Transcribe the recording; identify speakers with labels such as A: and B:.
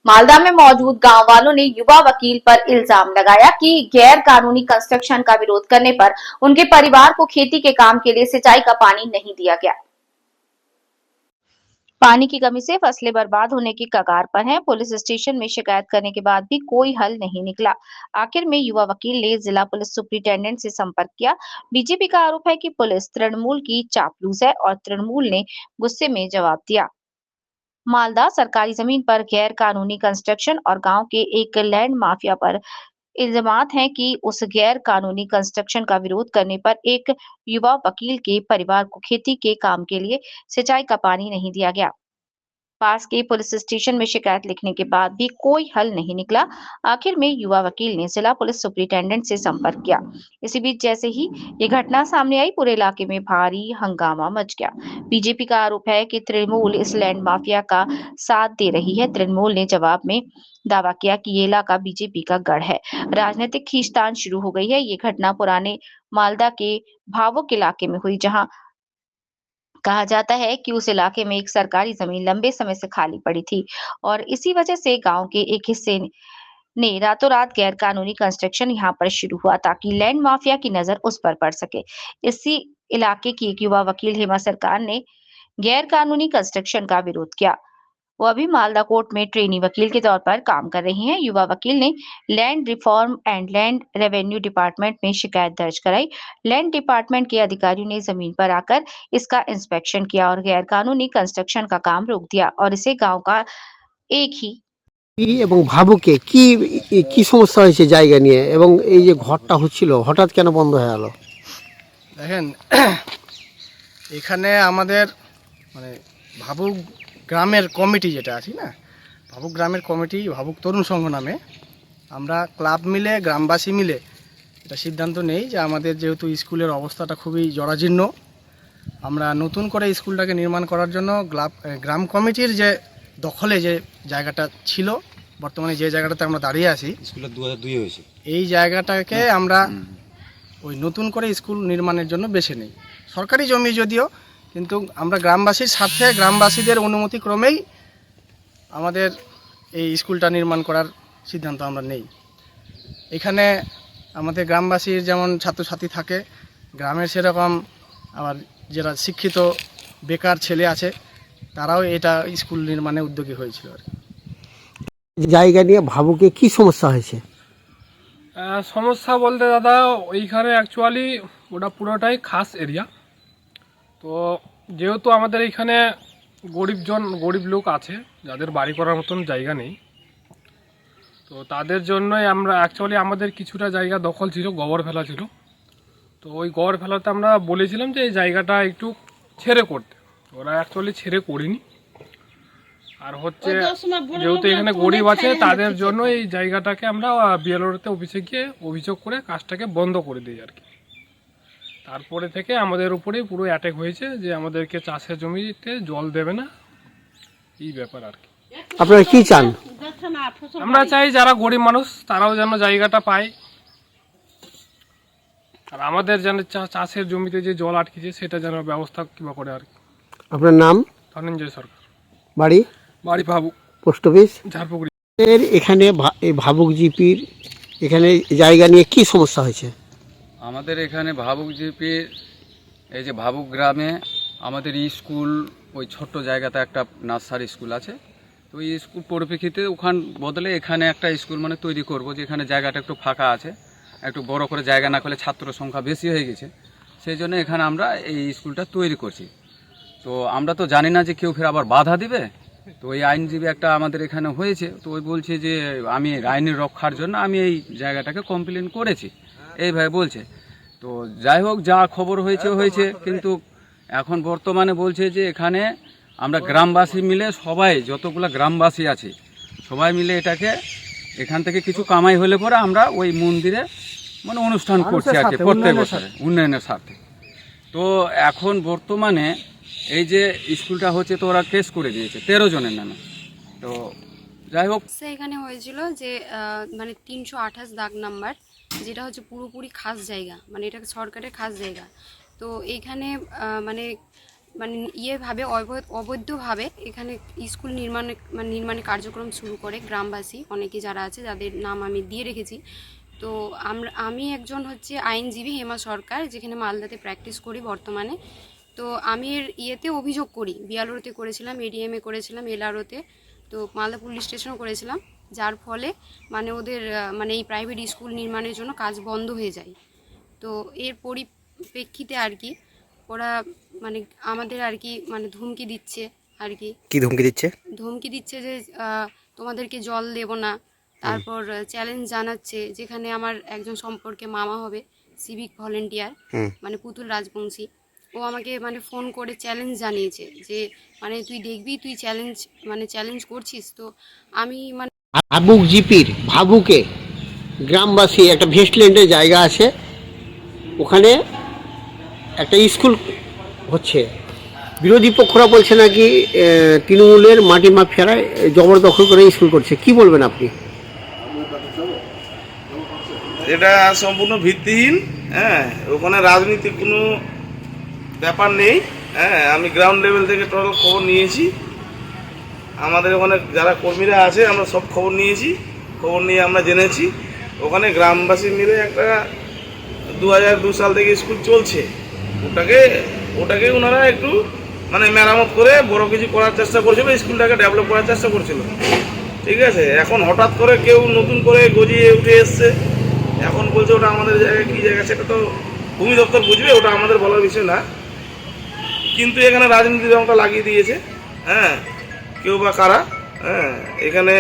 A: मालदा में मौजूद गांव वालों ने युवा वकील पर इल्जाम लगाया कि गैर कानूनी कंस्ट्रक्शन का विरोध करने पर उनके परिवार को खेती के काम के लिए सिंचाई का पानी नहीं दिया गया। पानी की कमी से फसलें बर्बाद होने की कगार पर हैं। पुलिस स्टेशन में शिकायत करने के बाद भी कोई हल नहीं निकला। आखिर में युवा वकील ने जिला पुलिस सुप्रिंटेंडेंट से संपर्क किया। बीजेपी का आरोप है कि पुलिस तृणमूल की चापलूस है और तृणमूल ने गुस्से में जवाब दिया। मालदा सरकारी जमीन पर गैर कानूनी कंस्ट्रक्शन और गांव के एक लैंड माफिया पर इल्जामात हैं कि उस गैर कानूनी कंस्ट्रक्शन का विरोध करने पर एक युवा वकील के परिवार को खेती के काम के लिए सिंचाई का पानी नहीं दिया गया। पास के पुलिस स्टेशन में शिकायत लिखने के बाद भी कोई हल नहीं निकला। आखिर में युवा वकील ने जिला पुलिस सुप्रिंटेंडेंट से संपर्क किया। इसी बीच जैसे ही ये घटना सामने आई, पूरे इलाके में भारी हंगामा मच गया। बीजेपी का आरोप है कि तृणमूल इस लैंड माफिया का साथ दे रही है। तृणमूल ने जवाब में दावा किया कि ये इलाका बीजेपी का गढ़ है। राजनीतिक खींचतान शुरू हो गई है। ये घटना पुराने मालदा के भावुक इलाके में हुई, जहां कहा जाता है कि उस इलाके में एक सरकारी जमीन लंबे समय से खाली पड़ी थी और इसी वजह से गांव के एक हिस्से ने रातों रात गैर कानूनी कंस्ट्रक्शन यहां पर शुरू हुआ ताकि लैंड माफिया की नजर उस पर पड़ सके। इसी इलाके की एक युवा वकील हेमा सरकार ने गैर कानूनी कंस्ट्रक्शन का विरोध किया। वो अभी मालदा कोर्ट में ट्रेनी वकील के तौर पर काम कर रही हैं। युवा वकील ने land reform and land revenue department में शिकायत दर्ज कराई। लैंड डिपार्टमेंट के अधिकारियों ने जमीन पर आकर इसका इंस्पेक्शन किया और गैर कानूनी कंस्ट्रक्शन का काम रोक दिया और इसे गांव का एक ही
B: এবং ভাবুকে কি কি সমস্যা হয়েছে জায়গা নিয়ে এবং এই যে ঘরটা হচ্ছিল হঠাৎ কেন বন্ধ হয়ে গেল?
C: দেখেন, এখানে আমাদের মানে ভাবুক গ্রামের কমিটি যেটা আছে না, ভাবুক গ্রামের কমিটি, ভাবুক তরুণ সংঘ নামে আমরা ক্লাব মিলে, গ্রামবাসী মিলে এটা সিদ্ধান্ত নেই যে আমাদের যেহেতু স্কুলের অবস্থাটা খুবই জরাজীর্ণ, আমরা নতুন করে স্কুলটাকে নির্মাণ করার জন্য গ্রাম কমিটির যে দখলে যে জায়গাটা ছিল, বর্তমানে যে জায়গাটাতে আমরা দাঁড়িয়ে আছি,
D: স্কুলটা 2002 হয়েছে,
C: এই জায়গাটাকে আমরা ওই নতুন করে স্কুল নির্মাণের জন্য বেছে নেই। সরকারি জমি যদিও, কিন্তু আমরা গ্রামবাসীর স্বার্থে, গ্রামবাসীদের অনুমতি ক্রমেই আমাদের এই স্কুলটা নির্মাণ করার সিদ্ধান্ত আমরা নেই। এখানে আমাদের গ্রামবাসীর যেমন ছাত্রছাত্রী থাকে, গ্রামের সেরকম আবার যারা শিক্ষিত বেকার ছেলে আছে, তারাও এটা স্কুল নির্মাণে উদ্যোগী হয়েছিল আর কি।
B: জায়গা নিয়ে ভাবুকে কি সমস্যা হয়েছে?
E: সমস্যা বলতে দাদা, ওইখানে অ্যাকচুয়ালি ওটা পুরোটাই খাস এরিয়া। তো যেহেতু আমাদের এইখানে গরিব লোক আছে যাদের বাড়ি করার মতন জায়গা নেই, তো তাদের জন্যই আমরা অ্যাকচুয়ালি আমাদের কিছুটা জায়গা দখল ছিল, গোবর ফেলা ছিল। তো ওই গোবর ফেলাতে আমরা বলেছিলাম যে এই জায়গাটা একটু ছেড়ে করতে, ওরা অ্যাকচুয়ালি ছেড়ে করিনি। আর হচ্ছে যেহেতু এখানে গরিব আছে, তাদের জন্য এই জায়গাটাকে আমরা বিএলওতে অফিসে গিয়ে অভিযোগ করে কাজটাকে বন্ধ করে দিই আর কি। তারপরে থেকে আমাদের উপরেই পুরো অ্যাটাক হয়েছে যে আমাদেরকে চাষের জমিতে জল দেবে না, এই ব্যাপার আর কি।
B: আপনারা কি চান?
E: আমরা চাই যারা গরিব মানুষ তারাও যেন জায়গাটা পায়, আর আমাদের যেন চাষের জমিতে যে জল আটকেছে সেটা যেন ব্যবস্থা কিংবা করে আর কি।
B: আপনার নাম?
E: ধনঞ্জয় সরকার।
B: বাড়ি?
E: বাড়ি ভাবুক,
B: পোস্ট অফিস
E: ঝাড়পুকুরি।
B: এখানে এই ভাবুক জিপির এখানে জায়গা নিয়ে কি সমস্যা হয়েছে?
D: আমাদের এখানে ভাবুক জিপির এই যে ভাবুক গ্রামে আমাদের স্কুল, ওই ছোট্ট জায়গাতে একটা নার্সারি স্কুল আছে। তো ওই স্কুল পরিপ্রেক্ষিতে ওখান বদলে এখানে একটা স্কুল মানে তৈরি করব, যে এখানে জায়গাটা একটু ফাঁকা আছে, একটু বড় করে জায়গা না করলে ছাত্র সংখ্যা বেশি হয়ে গেছে, সেই জন্য এখানে আমরা এই স্কুলটা তৈরি করছি। তো আমরা তো জানি না যে কেউ ফের আবার বাধা দিবে। তো ওই আইনজীবী একটা আমাদের এখানে হয়েছে, তো ওই বলছে যে আমি আইনের রক্ষার জন্য আমি এই জায়গাটাকে কমপ্লেন করেছি, এইভাবে বলছে। তো যাই হোক, যা খবর হয়েছে, কিন্তু এখন বর্তমানে বলছে যে এখানে আমরা গ্রামবাসী মিলে, সবাই যতগুলো গ্রামবাসী আছে সবাই মিলে এটাকে এখান থেকে কিছু কামাই হলে পরে আমরা ওই মন্দিরে মানে অনুষ্ঠান করছি আর কি, প্রত্যেক বছরে উন্নয়নের স্বার্থে। তো এখন বর্তমানে এই যে স্কুলটা হচ্ছে, তো ওরা কেস করে দিয়েছে 13 জনের নামে। তো যাই হোক,
F: এখানে হয়েছিল যে মানে 328 দাগ নাম্বার, যেটা হচ্ছে পুরোপুরি খাস জায়গা, মানে এটা সরকারের খাস জায়গা। তো এইখানে মানে মানে ইয়েভাবে অবৈধভাবে এখানে স্কুল নির্মাণে কার্যক্রম শুরু করে গ্রামবাসী অনেকে যারা আছে, যাদের নাম আমি দিয়ে রেখেছি। তো আমি একজন হচ্ছে আইনজীবী হেমা সরকার, যেখানে মালদাতে প্র্যাকটিস করি বর্তমানে। তো আমি এর ইয়েতে অভিযোগ করি, বিয়ালওতে করেছিলাম, এডিএমে করেছিলাম, এলআরওতে, তো মালদা পুলিশ স্টেশনও করেছিলাম, যার ফলে মানে ওদের মানে এই প্রাইভেট স্কুল নির্মাণের জন্য কাজ বন্ধ হয়ে যায়। তো এর পরিপ্রেক্ষিতে আর কি ওরা মানে আমাদের আর কি মানে ধমকি দিচ্ছে আর কি।
G: কি ধমকি দিচ্ছে?
F: ধমকি দিচ্ছে যে তোমাদেরকে জল দেব না, তারপর চ্যালেঞ্জ জানাচ্ছে, যেখানে আমার একজন সম্পর্কে মামা হবে, সিভিক ভলেন্টিয়ার, মানে পুতুল রাজবংশী, ও আমাকে মানে ফোন করে চ্যালেঞ্জ জানিয়েছে যে মানে তুই দেখবি, তুই চ্যালেঞ্জ করছিস। তো আমি মানে
B: ভাবুক জিপির ভাবুকে গ্রামবাসী একটা ভেস্টল্যান্ডের জায়গা আছে, ওখানে একটা স্কুল হচ্ছে। বিরোধী পক্ষরা বলছে নাকি তৃণমূলের মাটি মাফিয়ারা জবরদখল করে স্কুল করছে। কি বলবেন আপনি?
H: এটা সম্পূর্ণ ভিত্তিহীন। হ্যাঁ, ওখানে রাজনীতির কোনো ব্যাপার নেই। হ্যাঁ, আমি গ্রাউন্ড লেভেল থেকে টোটাল খবর নিয়েছি। আমাদের ওখানে যারা কর্মীরা আছে আমরা সব খবর নিয়েছি, খবর নিয়ে আমরা জেনেছি ওখানে গ্রামবাসী মিলে একটা 2002 সাল থেকে স্কুল চলছে। ওটাকে ওনারা একটু মানে মেরামত করে বড় কিছু করার চেষ্টা করছিল, স্কুলটাকে ডেভেলপ করার চেষ্টা করছিল। ঠিক আছে, এখন হঠাৎ করে কেউ নতুন করে গজিয়ে উঠে এসছে, এখন বলছে ওটা আমাদের জায়গায়, কী জায়গা সেটা তো ভূমি দপ্তর বুঝবে, ওটা আমাদের বলার বিষয় না। কিন্তু এখানে রাজনীতির রঙটা লাগিয়ে দিয়েছে। হ্যাঁ, কেউ বা কারা। হ্যাঁ, এখানে